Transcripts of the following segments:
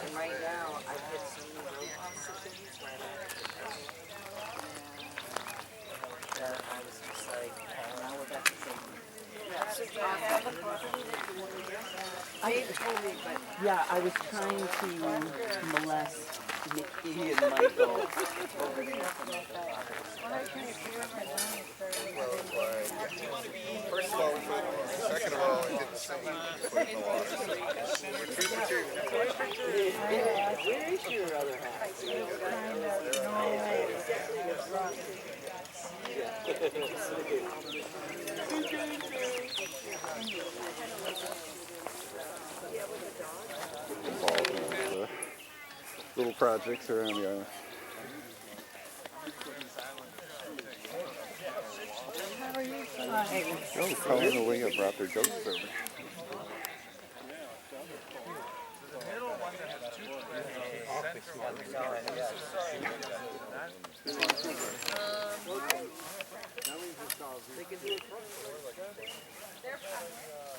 And right now, I get so many robots that I was just like, now we're back to Dave told me, but yeah, I was trying to molest Nikki and Michael over there. First of all, second of all, it didn't say you could put in the water. Where is your other half? Involved in the little projects around the island. Oh, calling away, I brought their goats over.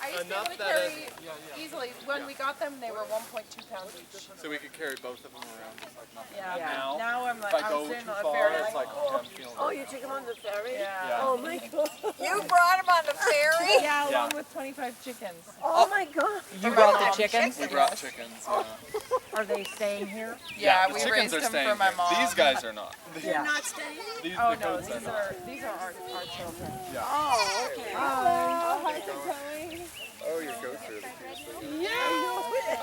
I used to be able to carry easily. When we got them, they were 1.2 pounds each. So we could carry both of them around just like nothing. Yeah. Now I'm like, If I I go was too in a far, ferry. it's like, oh, I'm feeling Oh, you took them on the ferry? Yeah. Oh my God. You brought them on the ferry? Yeah, along with 25 chickens. Oh my God. You brought the chickens? We brought chickens, yeah. Are they staying here? Yeah, the we chickens raised are them staying for my here. mom. These guys are not. Yeah. Not staying? These, Oh the no, goats these not. are our children. Oh, okay. Oh, hi, Chloe. Oh, your goats are the cutest thing. Yeah.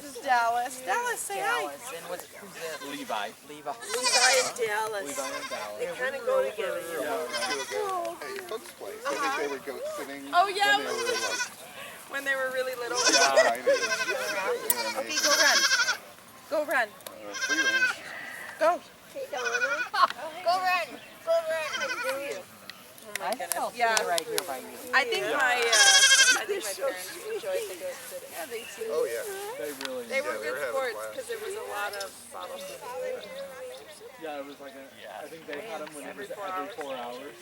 This is Dallas. Dallas, say hi. Dallas, and who's this? Levi. Levi. Levi and Dallas. Levi and Dallas. They kind of go together. Yeah, right. Hey, folks' place. I think they were goat sitting Oh, yeah. when they were like, When they were really little. Yeah. tiny. Okay, go run. Go run. Free range. Go. Hey, Donna. Go run. Go run. I do you. I think I'll Yeah. stay right here by you. I think my parents enjoyed the goat sitting. Yeah, they do. Oh, yeah. They really. They were they were good having sports fun. because there was a lot of bottle feeding. Yeah, it was like a. I think they had them when it was every 4 hours.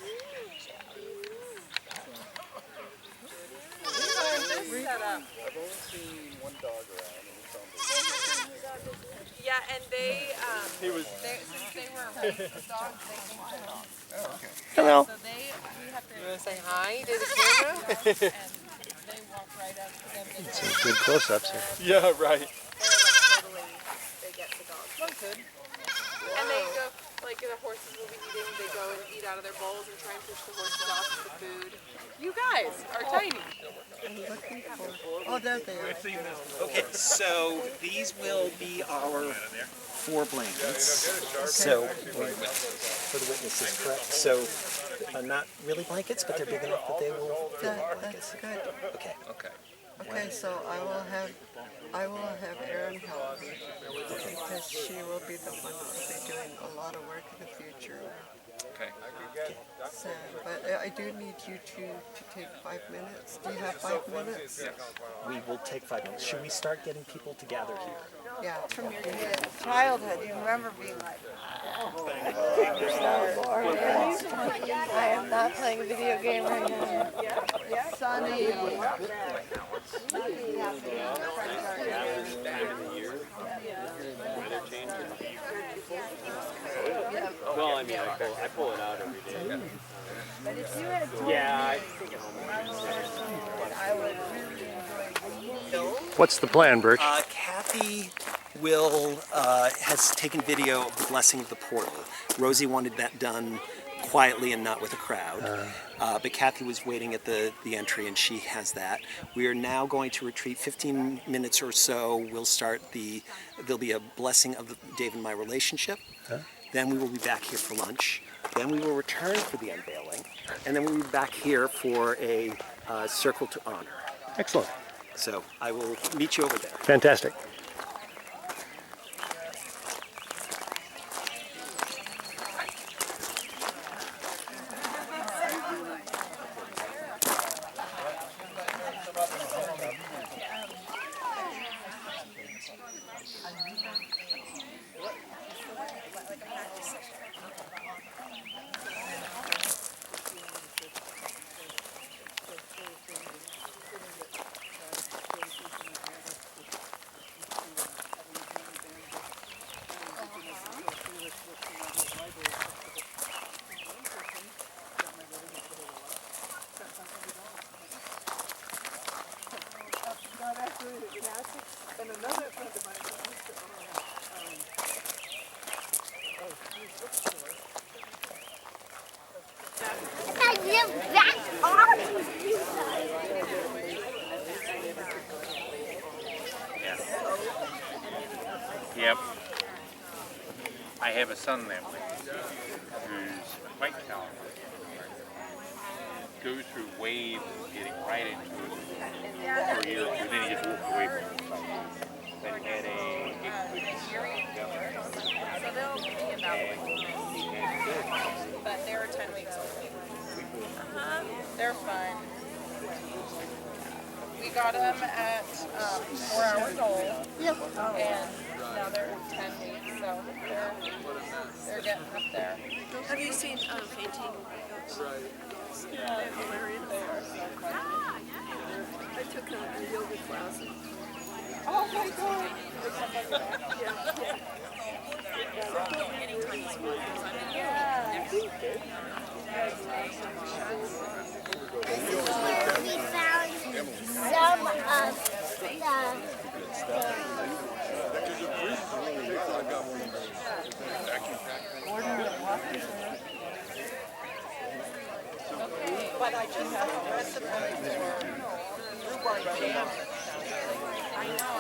This setup. I've only seen one dog around and it's on the Yeah, and they, He was. since they were raised dogs, they can dogs. Oh, okay. Hello. So we have to, You want to say hi to the camera? and they walk right up to them. And Some good close-ups here. Yeah, right. they're like totally, they get the dogs. That's good. And they go, like the horses will be eating, they go and eat out of their bowls and try and push the horses off of the food. You guys are tiny. Oh, there they are. Okay, so these will be our 4 blankets. So, for the witnesses, correct? So, not really blankets, but they're big enough that they will feel like blankets. That's good. Okay. Okay. Okay, so I will have Erin help me because she will be the one who will be doing a lot of work in the future. Okay. So, but I do need you two to take 5 minutes. Do you have 5 minutes? We will take 5 minutes. Should we start getting people to gather here? Yeah. From your childhood, you remember being like, I am not playing a video game right now. Sunny. Well, I mean, I pull it out every day. But if you had told Yeah, I me think I would really enjoy What's the plan, Birch? Kathy has taken video of the blessing of the portal. Rosie wanted that done quietly and not with a crowd. But Kathy was waiting at the entry and she has that. We are now going to retreat 15 minutes or so. We'll start there'll be a blessing of Dave and my relationship. Then we will be back here for lunch. Then we will return for the unveiling. And then we'll be back here for a circle to honor. Excellent. So I will meet you over there. Fantastic. Yep. I have a son that way, who's quite talented. Goes through waves of getting right into it for years, and then he just walked away from it. But he had a So they'll be about, but they're 10 weeks old. They're fun. We got them at 4 hours old, and now they're 10 weeks, so they're getting up there. Have you seen fainting? Yeah, they're hilarious. They are so funny. I took a yoga class. Oh my god! We found some of But I just have a recipe for rhubarb jam. I know.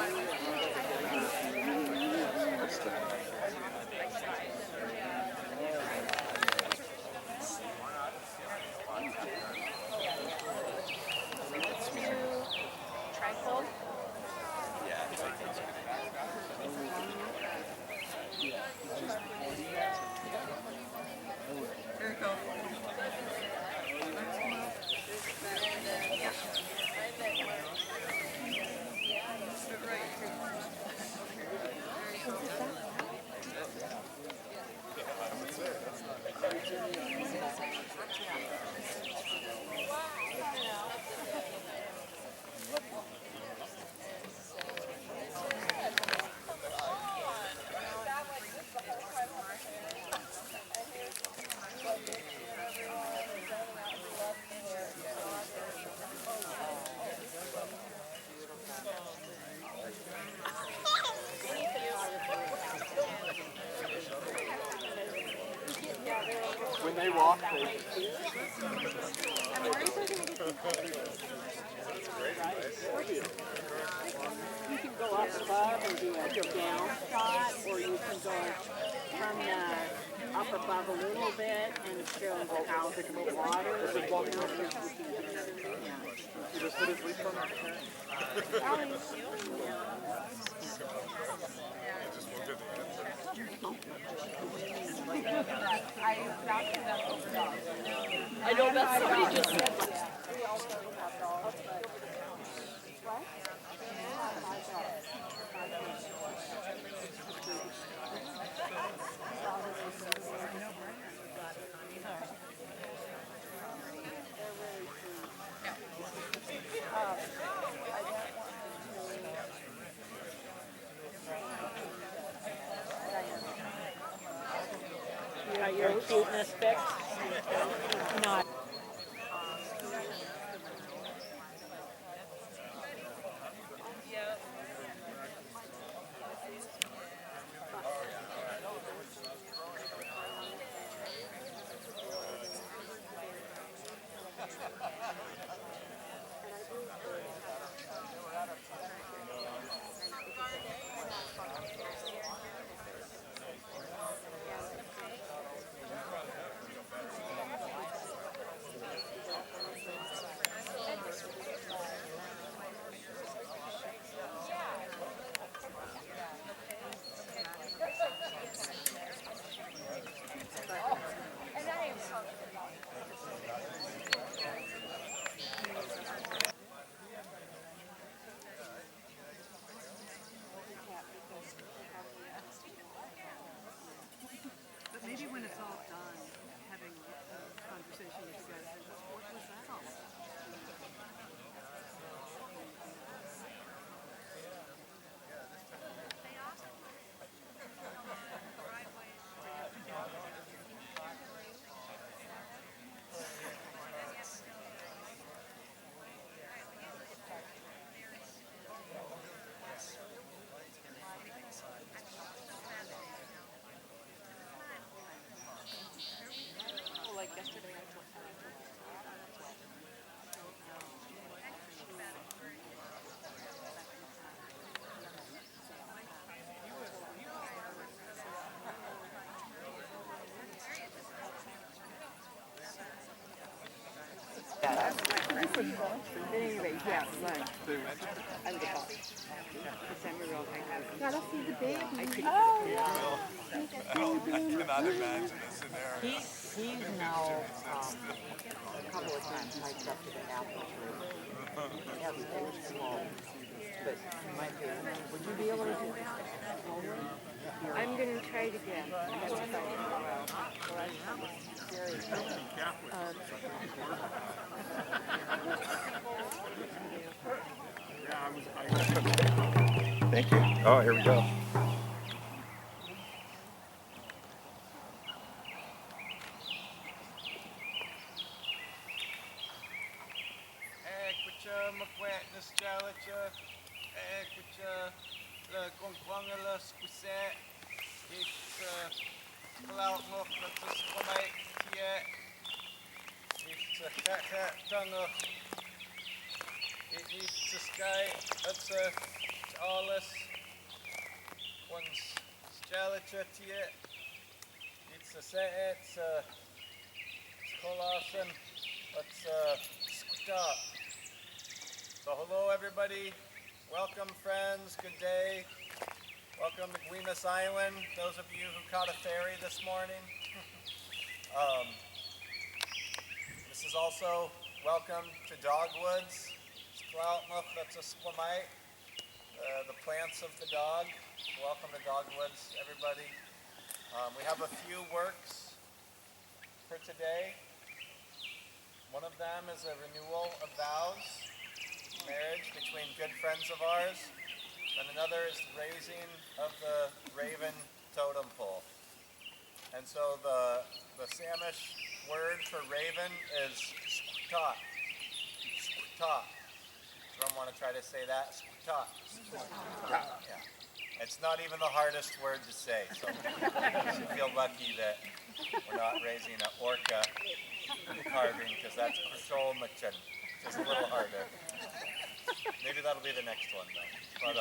Trifold? Here you go. When they walk, You can go up above and do a down shot, or you can go from the up above a little bit and show the house in the water. you just put his leaf on there. I know that's somebody just said that. You got your cuteness fixed? Not. Anyway, yeah, like, I would have December, gotta see the baby. I cannot imagine a scenario. He's now a couple of times hiked up to the apple tree. Everything's small, but you might be. Would you be able to do that? I'm gonna try it again. Thank you. Oh, here we go. So hello everybody, welcome friends, good day. Welcome to Guemes Island, those of you who caught a ferry this morning. This is also welcome to Dogwoods. The plants of the dog. Welcome to Dogwoods, everybody. We have a few works for today. One of them is a renewal of vows, marriage between good friends of ours, and another is raising of the raven totem pole. And so the Samish word for raven is squta. Squta. Don't want to try to say that. Squta. Yeah. It's not even the hardest word to say, so you should feel lucky that we're not raising an orca carving, because that's Kusholmachin, which is a little harder. Maybe that'll be the next one though. But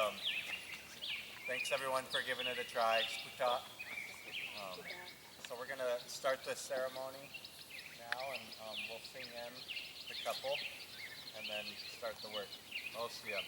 thanks everyone for giving it a try. Squta. So we're gonna start the ceremony now, and we'll sing in the couple, and then start the work. Osia.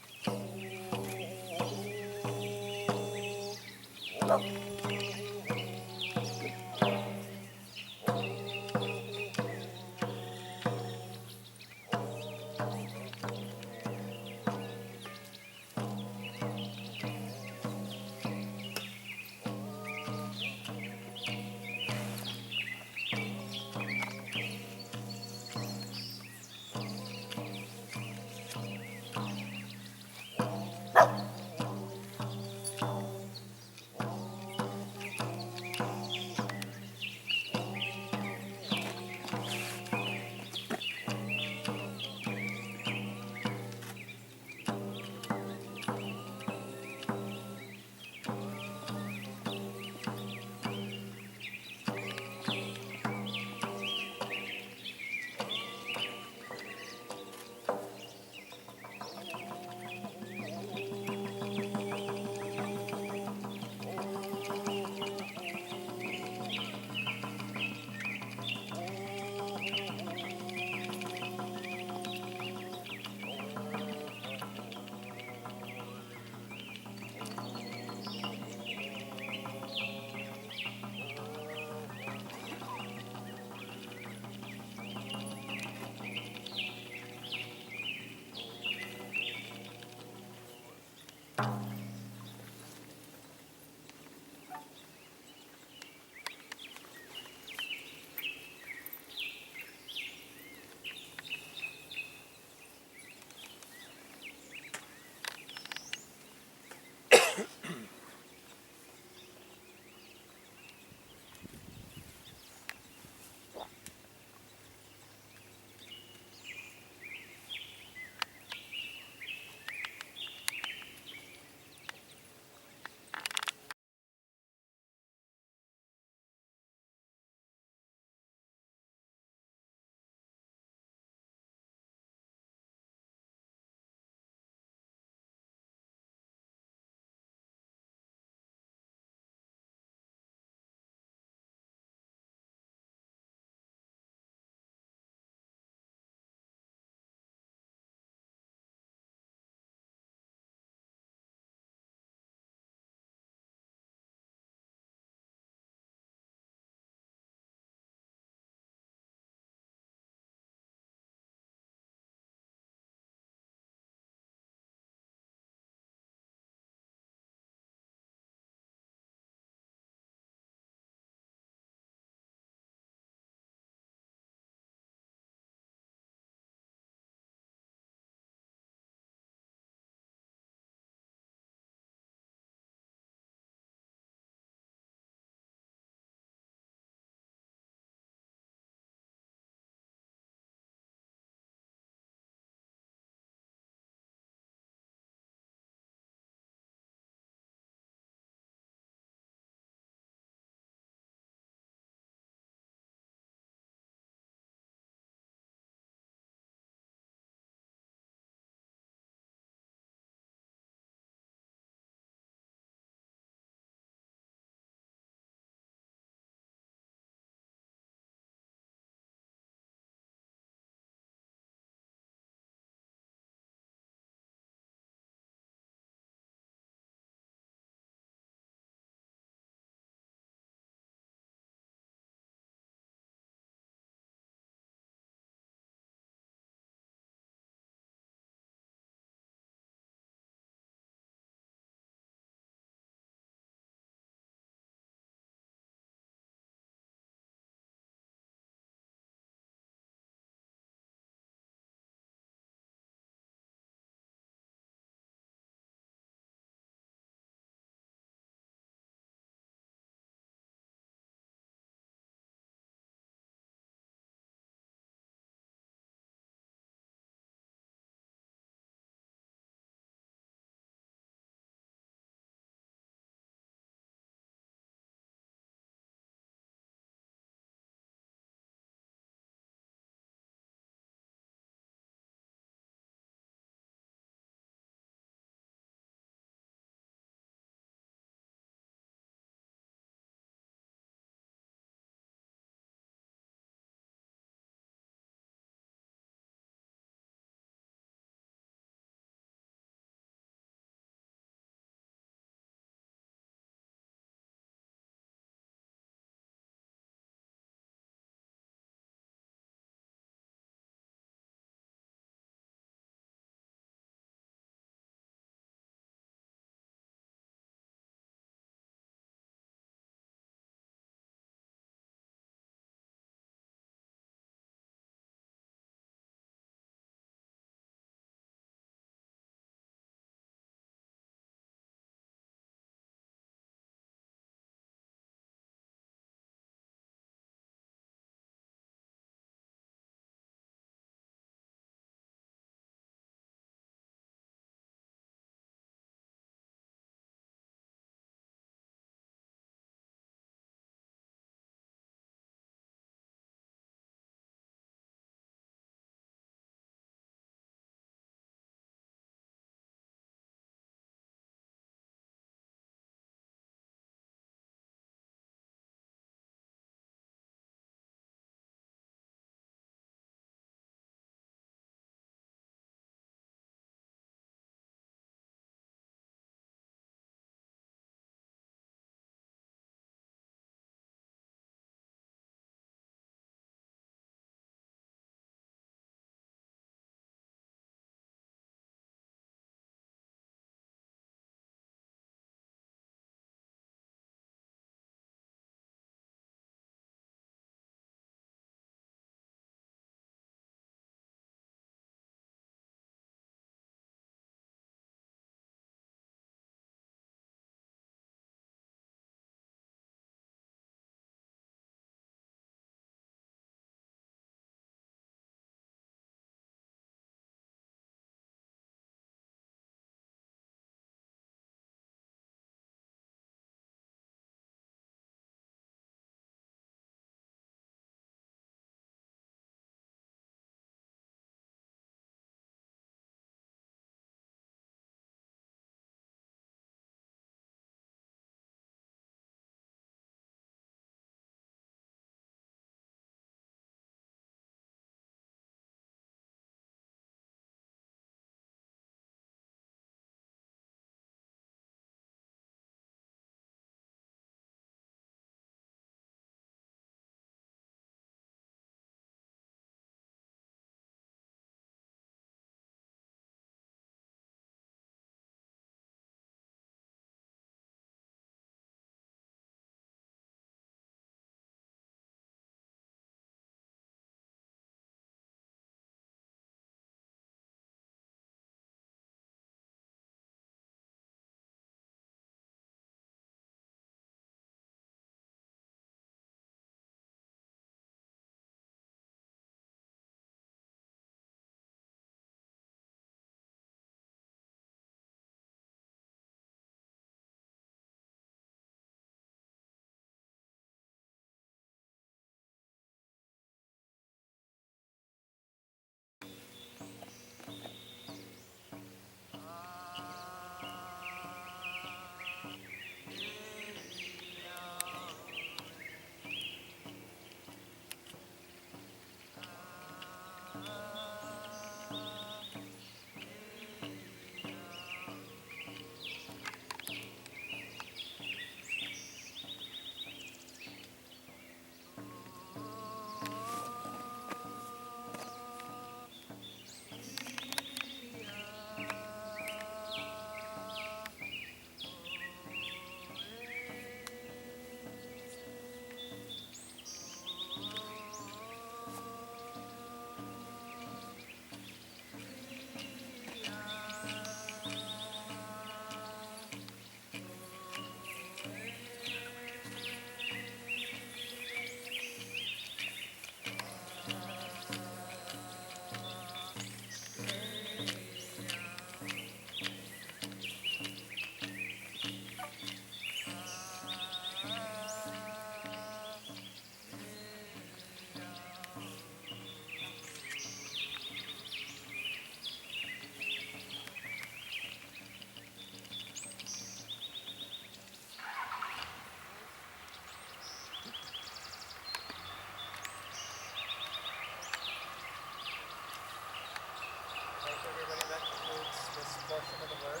portion of the work.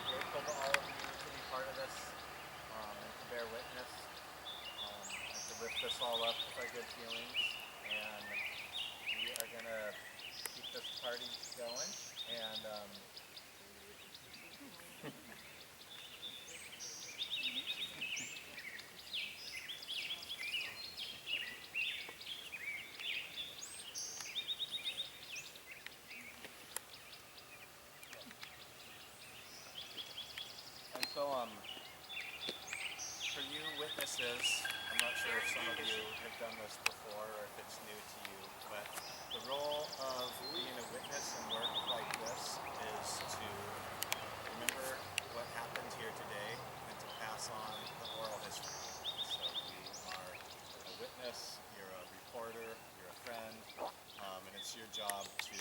Grateful to all of you to be part of this and to bear witness and to lift this all up with our good feelings. And we are going to keep this party going. And so, for you witnesses, I'm not sure if some of you have done this before or if it's new to you, but the role of being a witness in work like this is to remember what happened here today and to pass on the oral history. So you are a witness, you're a reporter, you're a friend, and it's your job to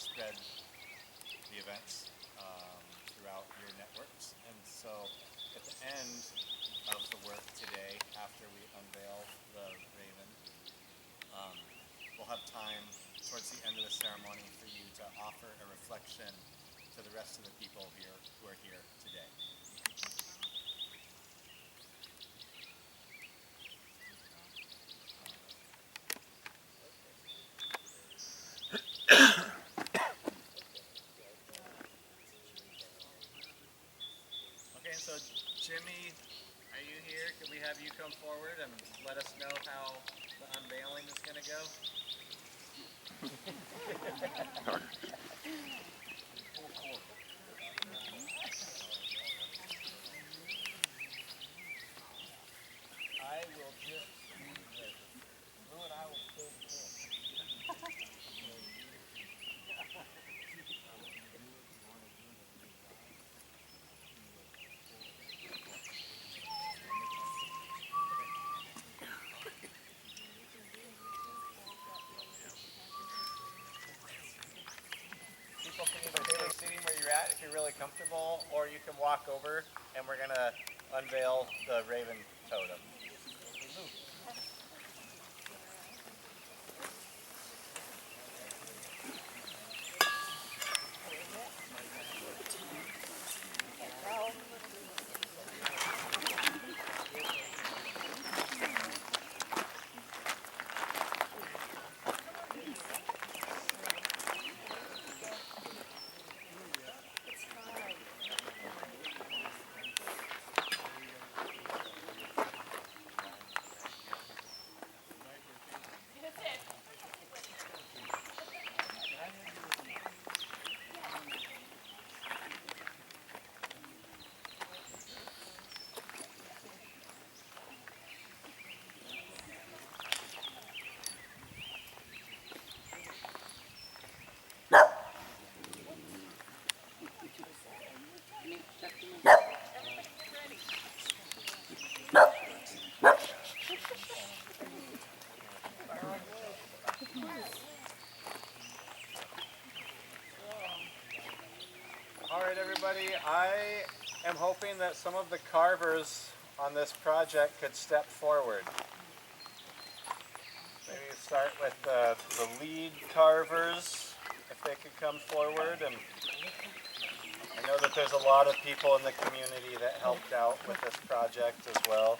spread the events throughout your networks. And so at the end of the work today, after we unveil the raven, we'll have time towards the end of the ceremony for you to offer a reflection to the rest of the people here who are here today. Okay, so Jimmy, are you here? Could we have you come forward and let us know how the unveiling is going to go? I will just be ready. Lou and I will fill the pool. People can either stay sitting where you're at if you're really comfortable, or you can walk over and we're going to unveil the raven totem. All right, everybody, I am hoping that some of the carvers on this project could step forward. Maybe start with the lead carvers, if they could come forward. And I know that there's a lot of people in the community that helped out with this project as well.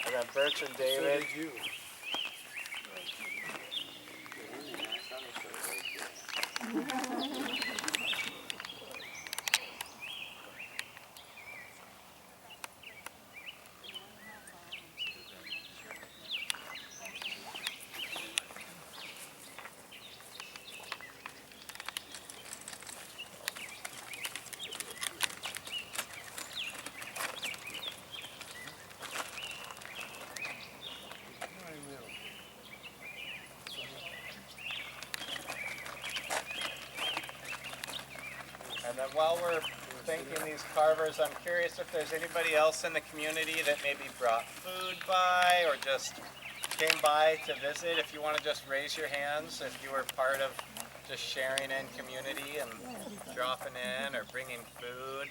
And then Birch and David. So did you. And then while we're thanking these carvers, I'm curious if there's anybody else in the community that maybe brought food by or just came by to visit. If you want to just raise your hands, if you were part of just sharing in community and dropping in or bringing food.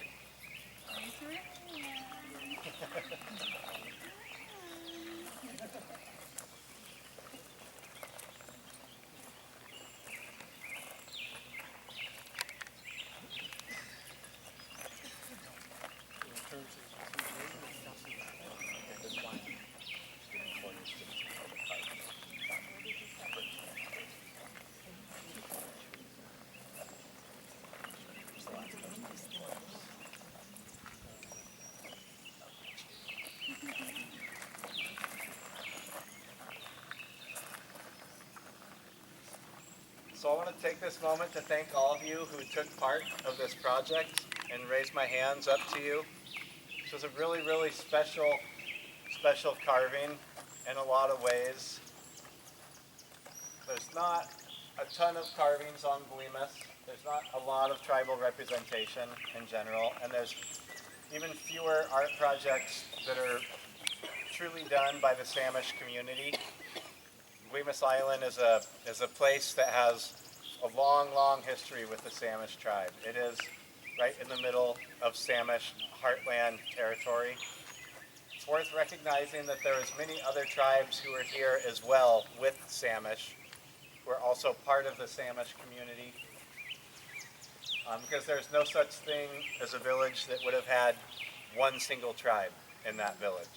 So I want to take this moment to thank all of you who took part of this project and raise my hands up to you. This was a really, really special carving in a lot of ways. There's not a ton of carvings on Guemes. There's not a lot of tribal representation in general, and there's even fewer art projects that are truly done by the Samish community. Guemes Island is a place that has a long, long history with the Samish tribe. It is right in the middle of Samish heartland territory. It's worth recognizing that there is many other tribes who are here as well with Samish, who are also part of the Samish community. Because there's no such thing as a village that would have had one single tribe in that village.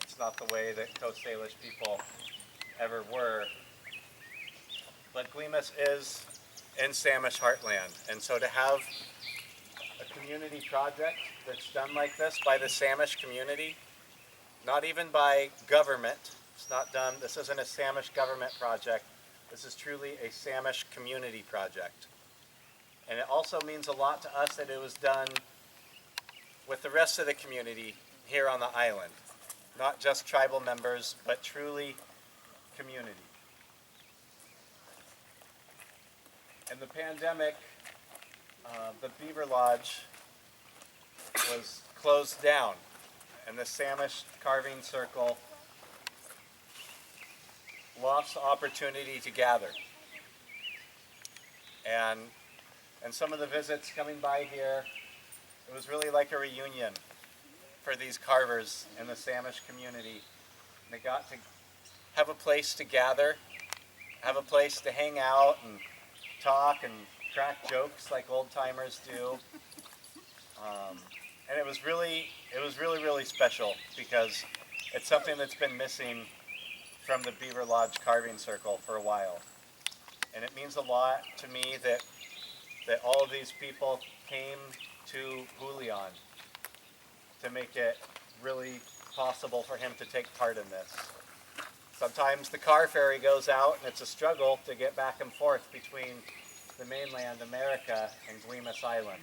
It's not the way that Coast Salish people ever were. But Guemes is in Samish heartland, and so to have a community project that's done like this by the Samish community, not even by government, it's not done, this isn't a Samish government project, this is truly a Samish community project. And it also means a lot to us that it was done with the rest of the community here on the island. Not just tribal members, but truly community. In the pandemic, the Beaver Lodge was closed down, and the Samish Carving Circle lost the opportunity to gather. And some of the visits coming by here, it was really like a reunion for these carvers in the Samish community. And they got to have a place to gather, have a place to hang out and talk and crack jokes like old timers do. And it was really, really special because it's something that's been missing from the Beaver Lodge Carving Circle for a while. And it means a lot to me that all of these people came to Julian to make it really possible for him to take part in this. Sometimes the car ferry goes out and it's a struggle to get back and forth between the mainland America and Guemes Island.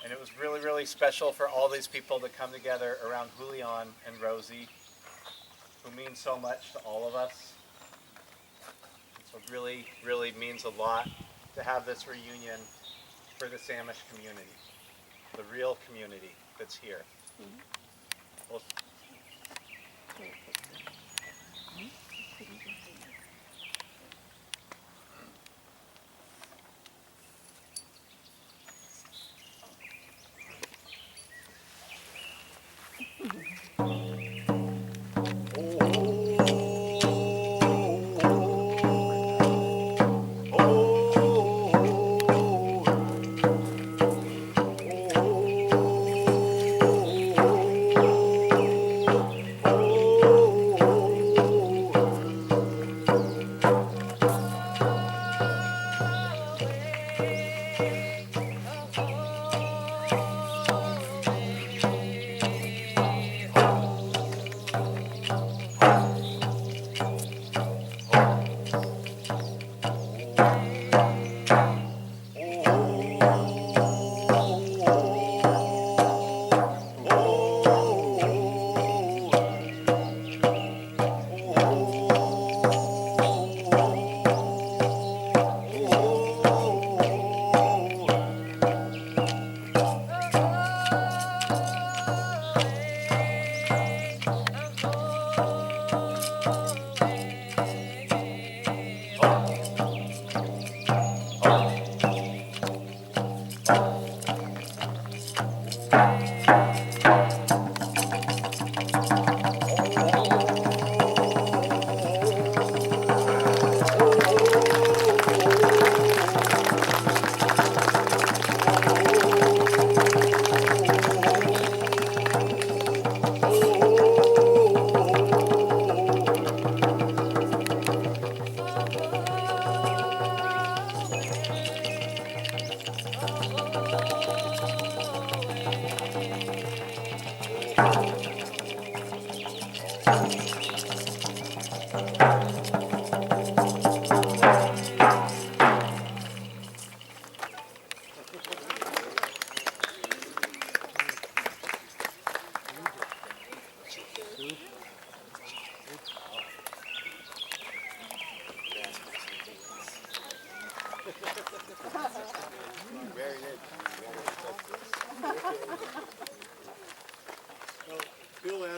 And it was really, really special for all these people to come together around Julian and Rosie, who mean so much to all of us. So it really, really means a lot to have this reunion for the Samish community, the real community that's here. Well,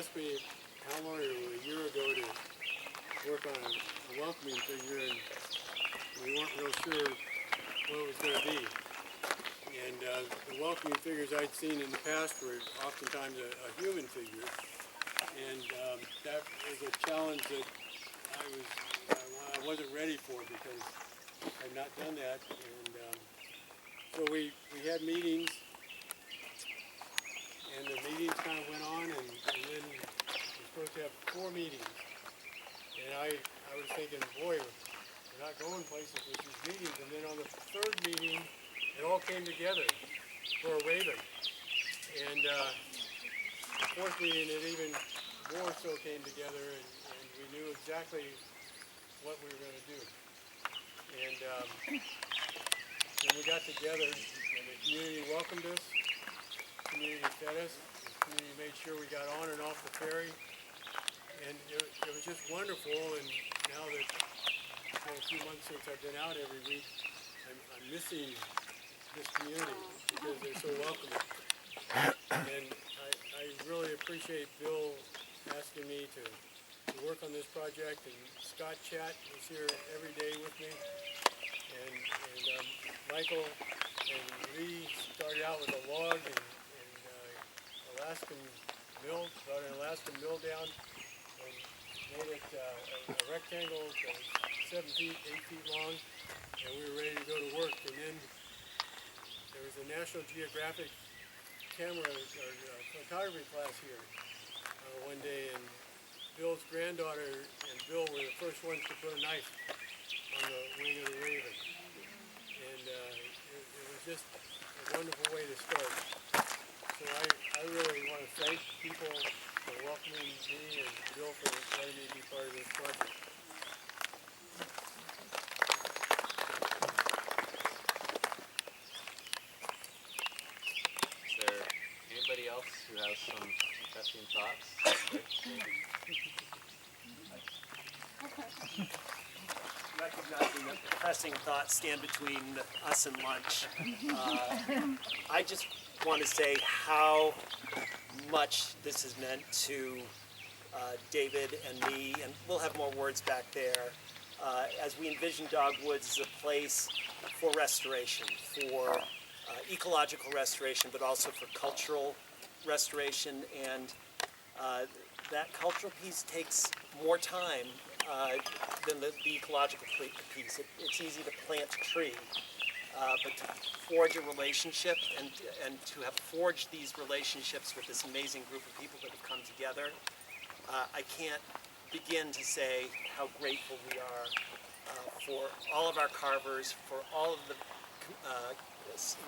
asked me how long ago, a year ago, to work on a welcoming figure, and we weren't real sure what it was going to be. And the welcoming figures I'd seen in the past were oftentimes a human figure, and that was a challenge that I wasn't ready for because I'd not done that. And so we had meetings, and the meetings kind of went on, and then we're supposed to have 4 meetings. And I was thinking, boy, we're not going places with these meetings. And then on the 3rd meeting, it all came together for a raven. And the 4th meeting, it even more so came together, and we knew exactly what we were going to do. And when we got together, and the community welcomed us, the community fed us, the community made sure we got on and off the ferry, and it was just wonderful. And now that it's been a few months since I've been out every week, I'm missing this community because they're so welcoming. And I really appreciate Bill asking me to work on this project, and Scott Chat is here every day with me, and Michael and Lee started out with a log and Alaskan mill, brought an Alaskan mill down and made it a rectangle that was 7 feet, 8 feet long, and we were ready to go to work. And then there was a National Geographic camera or photography class here one day, and Bill's granddaughter and Bill were the first ones to put a knife on the wing of the raven. And it was just a wonderful way to start. So I really want to thank people for welcoming me and Bill for letting me be part of this project. Is there anybody else who has some pressing thoughts? Recognizing that the pressing thoughts stand between us and lunch, I just want to say how much this has meant to David and me, and we'll have more words back there, as we envision Dogwoods as a place for restoration, for ecological restoration, but also for cultural restoration. And that cultural piece takes more time than the ecological piece. It's easy to plant a tree, but to forge a relationship and to have forged these relationships with this amazing group of people that have come together, I can't begin to say how grateful we are for all of our carvers, for all of the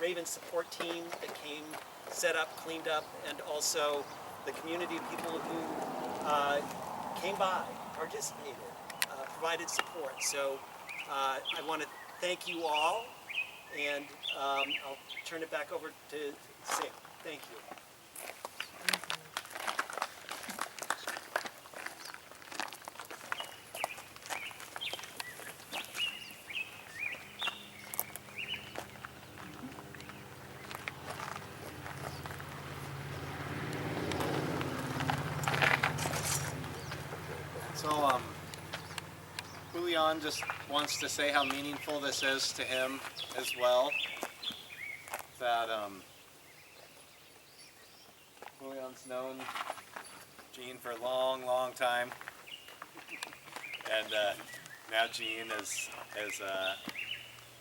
Raven support team that came, set up, cleaned up, and also the community of people who came by, participated, provided support. So I want to thank you all, and I'll turn it back over to Sam. Thank you. So, Julian just wants to say how meaningful this is to him as well. That Julian's known Gene for a long, long time, and now Gene is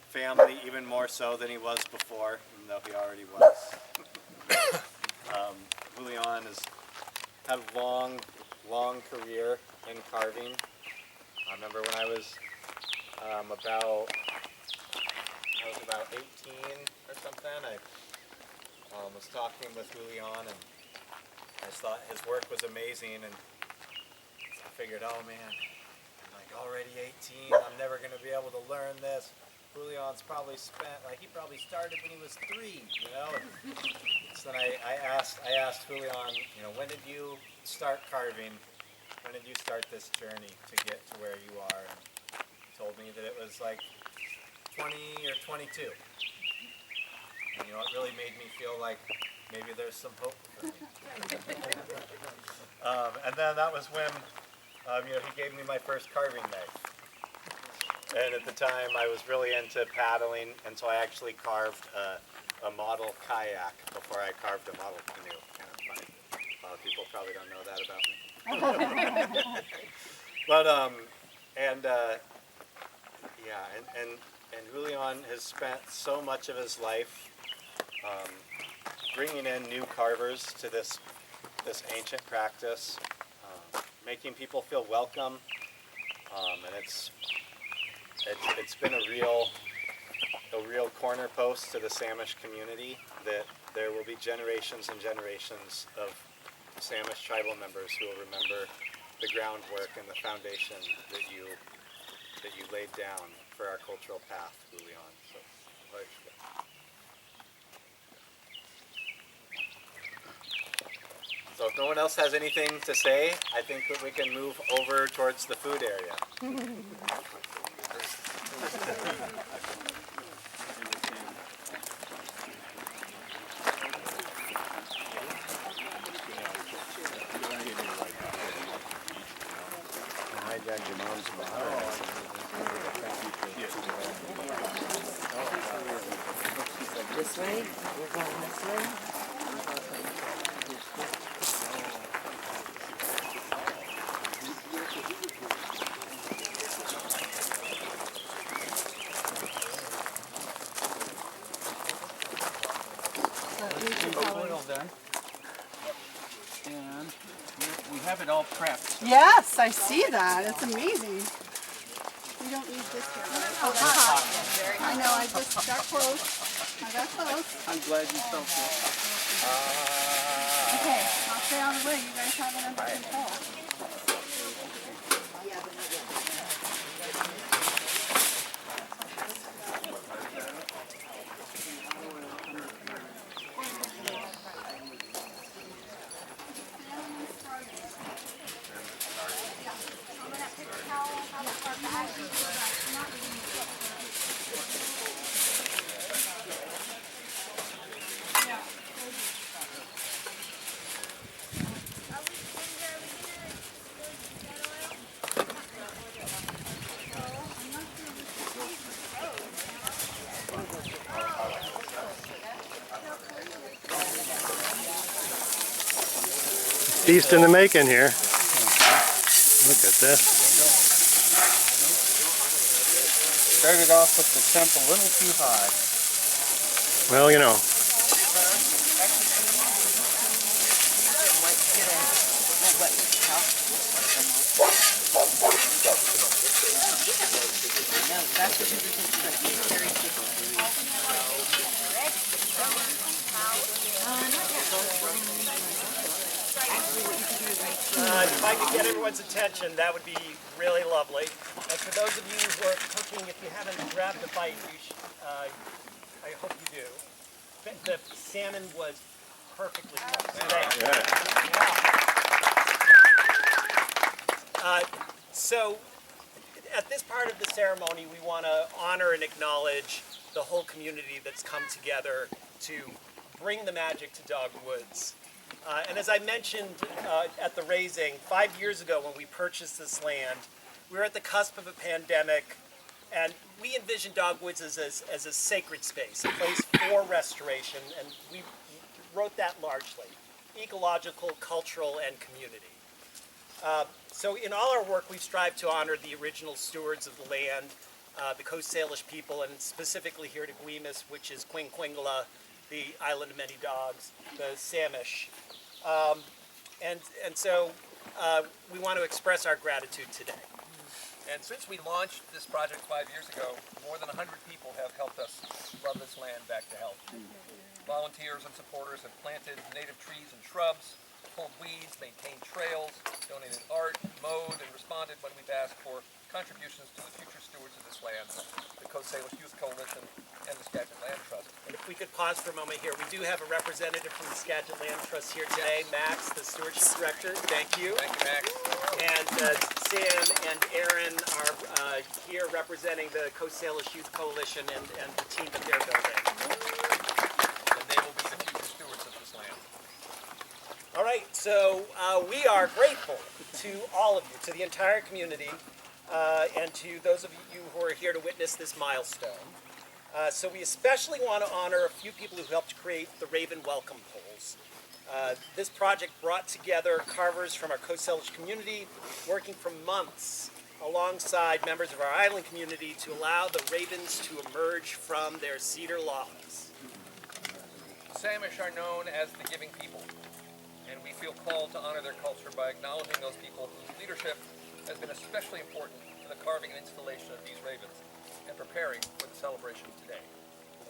family even more so than he was before, even though he already was. Julian has had a long career in carving. I remember when I was about 18 or something, I was talking with Julian, and I just thought his work was amazing, and I figured, oh man, I'm like already 18, I'm never going to be able to learn this. Julian's probably he probably started when he was 3, you know? And so then I asked Julian, you know, when did you start carving? When did you start this journey to get to where you are? And he told me that it was like 20 or 22. And, you know, it really made me feel like maybe there's some hope for And then that was when he gave me my first carving knife. And at the time I was really into paddling, and so I actually carved a model kayak before I carved a model canoe. Kind of funny. A lot of people probably don't know that about me. But and Julian has spent so much of his life bringing in new carvers to this ancient practice, making people feel welcome, and it's been a real corner post to the Samish community, that there will be generations and generations of Samish tribal members who will remember the groundwork and the foundation that you laid down for our cultural path, Julian. So if no one else has anything to say, I think that we can move over towards the food area. Hijack your mom's bar. This way? We're going this way? Oil done. And we have it all prepped. Yes, I see that. It's amazing. We don't need this here. Oh, that's hot. I know, I just got close. I got close. I'm glad you felt it. Okay, I'll stay out of the way. You guys have it under control. Feast in the making here. Look at this. Started off with the temp a little too high. Well, you know. If I could get everyone's attention, that would be really lovely. And for those of you who are cooking, if you haven't grabbed a bite, you should, I hope you do. The salmon was perfectly cooked. So at this part of the ceremony, we want to honor and acknowledge the whole community that's come together to bring the magic to Dogwoods. And as I mentioned at the raising, 5 years ago when we purchased this land, we were at the cusp of a pandemic, and we envisioned Dogwoods as a sacred space, a place for restoration, and we wrote that largely: ecological, cultural, and community. So in all our work, we've strived to honor the original stewards of the land, the Coast Salish people, and specifically here to Guemes, which is Quinquingala, the island of many dogs, the Samish. And so we want to express our gratitude today. And since we launched this project 5 years ago, more than 100 people have helped us run this land back to health. Volunteers and supporters have planted native trees and shrubs, pulled weeds, maintained trails, donated art, mowed, and responded when we've asked for contributions to the future stewards of this land, the Coast Salish Youth Coalition and the Skagit Land Trust. And if we could pause for a moment here, we do have a representative from the Skagit Land Trust here today, Max, the Stewardship Director. Thank you. Thank you, Max. And Sam and Aaron are here representing the Coast Salish Youth Coalition and the team that they're building. And they will be the future stewards of this land. So we are grateful to all of you, to the entire community, and to those of you who are here to witness this milestone. So we especially want to honor a few people who helped create the Raven Welcome Poles. This project brought together carvers from our Coast Salish community, working for months alongside members of our island community to allow the ravens to emerge from their cedar logs. The Samish are known as the giving people, and we feel called to honor their culture by acknowledging those people whose leadership has been especially important to the carving and installation of these ravens and preparing for the celebration today.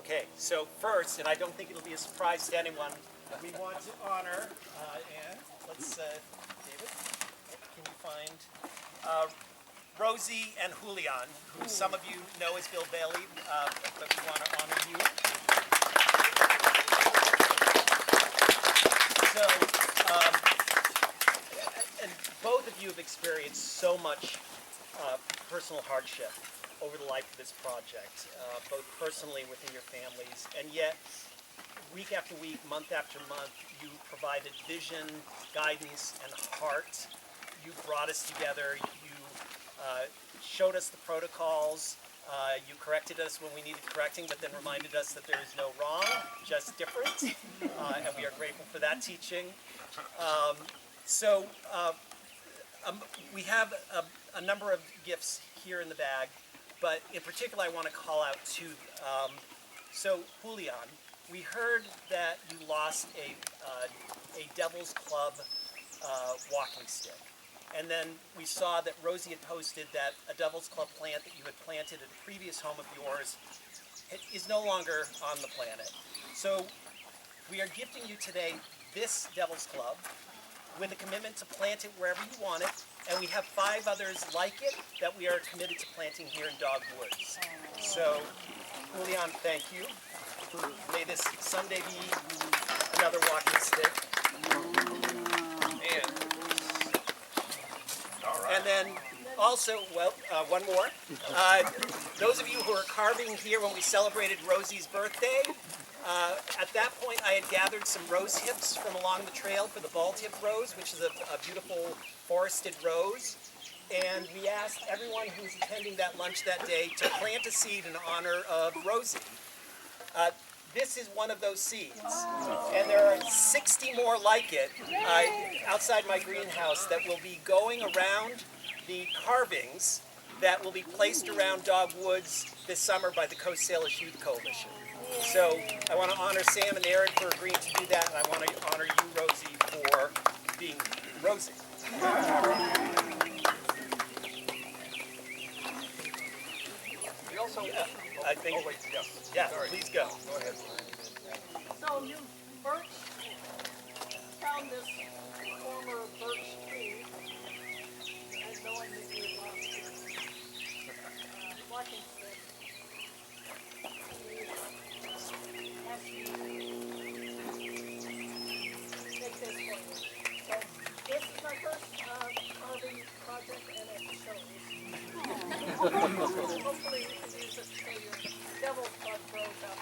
Okay, so first, and I don't think it'll be a surprise to anyone, we want to honor, and let's, David, can you find Rosie and Julian, who some of you know as Bill Bailey, but we want to honor you. So, and both of you have experienced so much personal hardship over the life of this project, both personally and within your families, and yet week after week, month after month, you provided vision, guidance, and heart. You brought us together. You showed us the protocols. You corrected us when we needed correcting, but then reminded us that there is no wrong, just different. And we are grateful for that teaching. We have a number of gifts here in the bag, but in particular I want to call out two. So Julian, we heard that you lost a Devil's Club walking stick. And then we saw that Rosie had posted that a Devil's Club plant that you had planted at a previous home of yours is no longer on the planet. So we are gifting you today this Devil's Club with a commitment to plant it wherever you want it. And we have 5 others like it that we are committed to planting here in Dogwoods. So, Julian, thank you. May this someday be another walking stick. And then also, one more. Those of you who are carving here when we celebrated Rosie's birthday, at that point I had gathered some rose hips from along the trail for the bald hip rose, which is a beautiful forested rose. And we asked everyone who was attending that lunch that day to plant a seed in honor of Rosie. This is one of those seeds, and there are 60 more like it outside my greenhouse that will be going around the carvings that will be placed around Dogwoods this summer by the Coast Salish Youth Coalition. So I want to honor Sam and Aaron for agreeing to do that, and I want to honor you, Rosie, for being Rosie. We also, I think. Oh wait, yes. Yeah, Sorry. please go. Go ahead. So you birch found this former birch tree, and knowing that you had lost your walking stick, we asked you to make this for you. So this is my first carving project, and it shows. Hopefully we can use it so your Devil's Club grows up.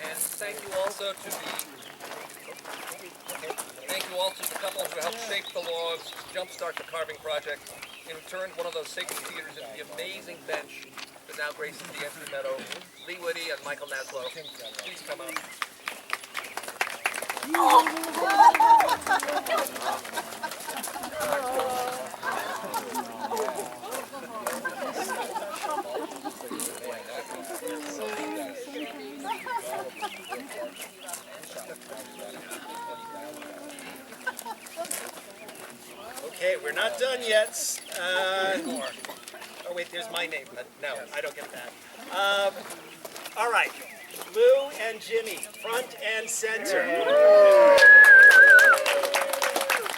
And thank you also to the couple who helped shape the logs, jumpstart the carving project, and who turned one of those sacred cedars into the amazing bench that now graces the empty meadow. Lee Woody and Michael Naslow, please come out. Okay, we're not done yet. Oh wait, there's my name, but no, I don't get that. All right, Lou and Jimmy, front and center.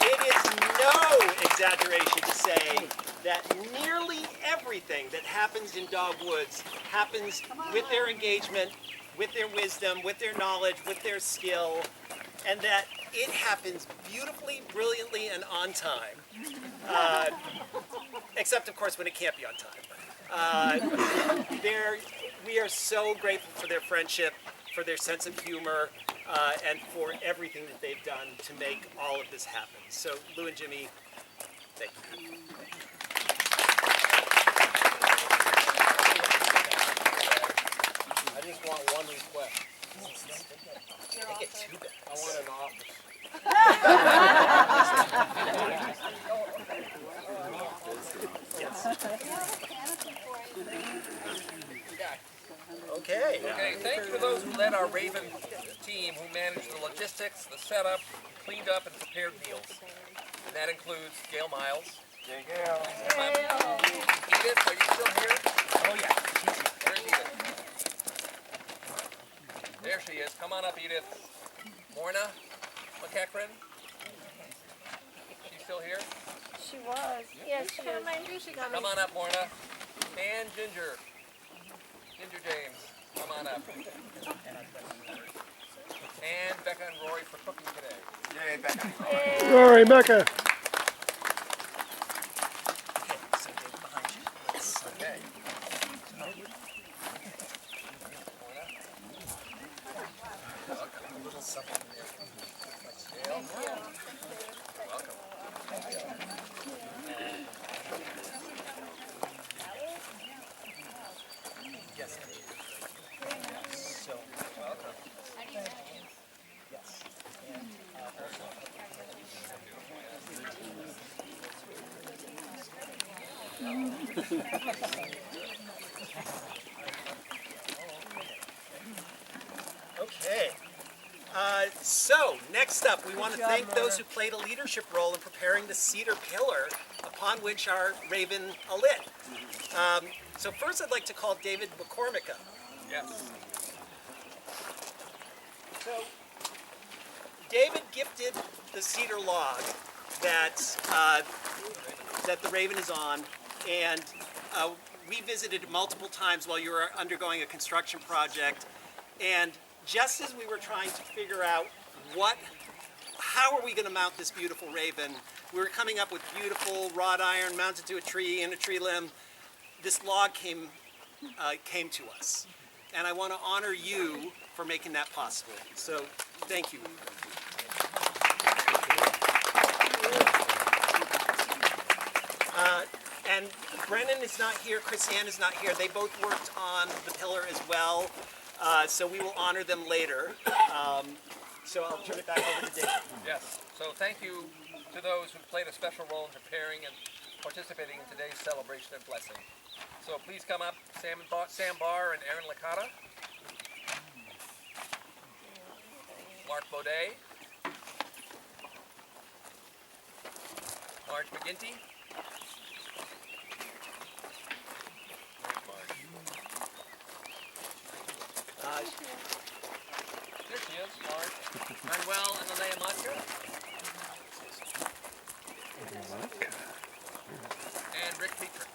It is no exaggeration to say that nearly everything that happens in Dogwoods happens with their engagement, with their wisdom, with their knowledge, with their skill, and that it happens beautifully, brilliantly, and on time. Except, of course, when it can't be on time. We are so grateful for their friendship, for their sense of humor, and for everything that they've done to make all of this happen. So, Lou and Jimmy, thank you. I just want one request. Make it too bad. I want an office. Okay. Okay, thanks for those who led our Raven team who managed the logistics, the setup, cleaned up, and prepared meals. And that includes Gail Miles. Gail. Edith, are you still here? Oh, yeah. Where's Edith? There she is. Come on up, Edith. Morna McEachran. She's still here? She was. Yes, she is. Come on up, Morna. And Ginger. Ginger James. Come on up. And Becca and Rory for cooking today. Yay, Becca. Rory, Becca. So David behind you. Okay. A little something there. Gail. Welcome. Yes. So welcome. Yes. And okay. So, next up, we want to thank those who played a leadership role in preparing the cedar pillar upon which our Raven alit. So first I'd like to call David McCormick up. Yes. So, David gifted the cedar log that the Raven is on, and we visited it multiple times while you were undergoing a construction project, and just as we were trying to figure out how are we going to mount this beautiful Raven, we were coming up with beautiful wrought iron mounted to a tree and a tree limb. This log came to us, and I want to honor you for making that possible. So, thank you. And Brennan is not here, Chrisanne is not here. They both worked on the pillar as well, so we will honor them later. So I'll turn it back over to David. Yes. So thank you to those who played a special role in preparing and participating in today's celebration and blessing. So please come up, Sam Barr and Aaron Licata. Mark Baudet. Marge McGinty. There she is, Marge. Manuel and Alea Matka. And Rick Petrie.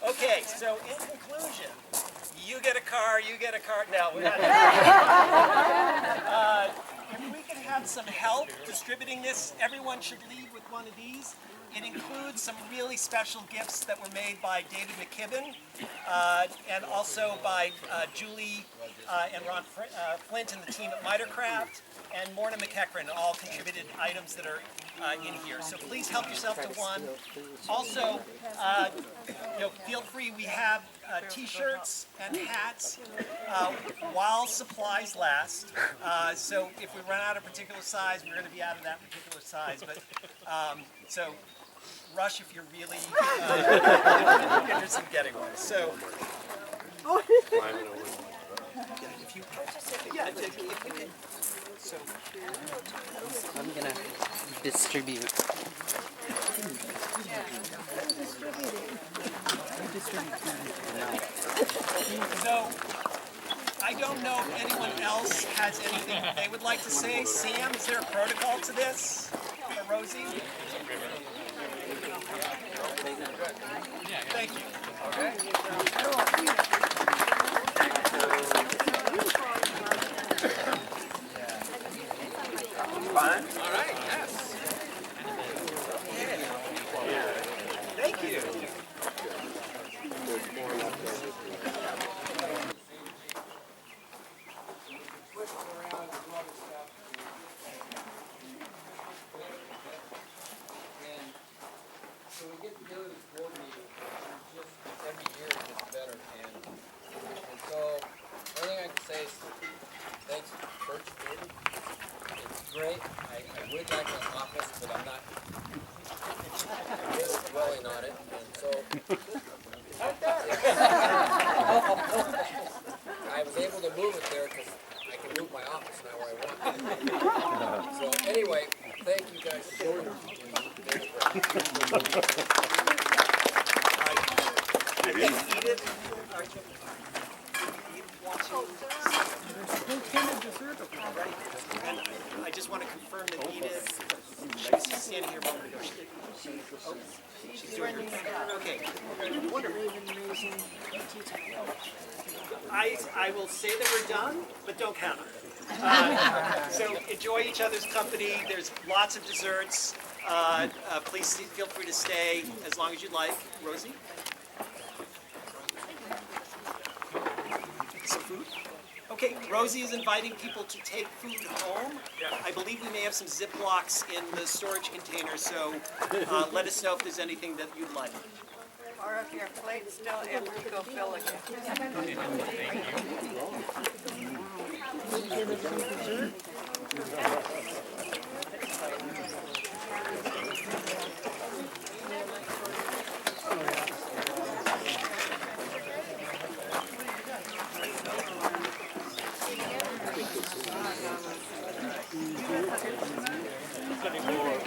Okay, so in conclusion, you get a car, you get a car. No, we're not. If we can have some help distributing this, everyone should leave with one of these. It includes some really special gifts that were made by David McKibben and also by Julie and Ron Flint and the team at Mitercraft, and Morna McEachran all contributed items that are in here. So please help yourself to one. Also, feel free. We have T-shirts and hats while supplies last. So if we run out of a particular size, we're going to be out of that particular size. But so rush if you're really interested in getting one. So, if you, yeah, if you can. So, I'm gonna distribute. So, I don't know if anyone else has anything they would like to say. Sam, is there a protocol to this? Or Rosie? Thank you. Okay. Fun? All right, yes. Thank you. So we get together this board meeting, just every year it gets better, and so the only thing I can say is thanks, Birch David. It's great. I would like an office, but I'm not really dwelling on it, and so I was able to move it there because I can move my office now where I want. So anyway, thank you guys for joining us. Edith, I just want to confirm that Edith, she's standing here. Oh, she's doing her thing. Okay, wonderful. I will say that we're done, but don't count on it. So enjoy each other's company. There's lots of desserts. Please feel free to stay as long as you'd like. Rosie? Some food? Okay, Rosie is inviting people to take food home. I believe we may have some Ziplocs in the storage container, so let us know if there's anything that you'd like. Or if your plate's still empty, go fill it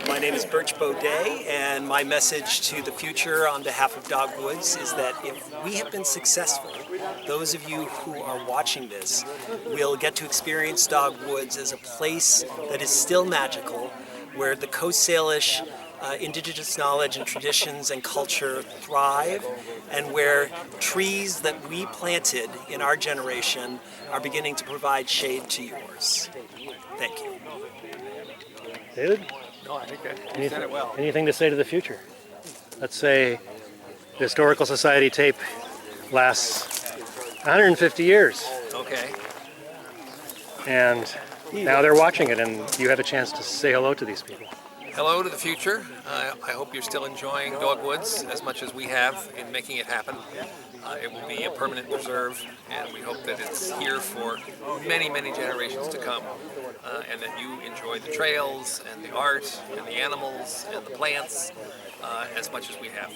My name is Birch David, and my message to the future on behalf of Dogwoods is that if we have been successful, those of you who are watching this will get to experience Dogwoods as a place that is still magical, where the Coast Salish indigenous knowledge and traditions and culture thrive, and where trees that we planted in our generation are beginning to provide shade to yours. Thank you. David? No, I think you Anything, said it well. anything to say to the future? Let's say the Historical Society tape lasts 150 years. Okay. And now they're watching it, and you have a chance to say hello to these people. Hello to the future. I hope you're still enjoying Dogwoods as much as we have in making it happen. It will be a permanent preserve, and we hope that it's here for many, many generations to come, and that you enjoy the trails and the art and the animals and the plants as much as we have.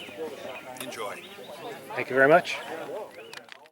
Enjoy. Thank you very much.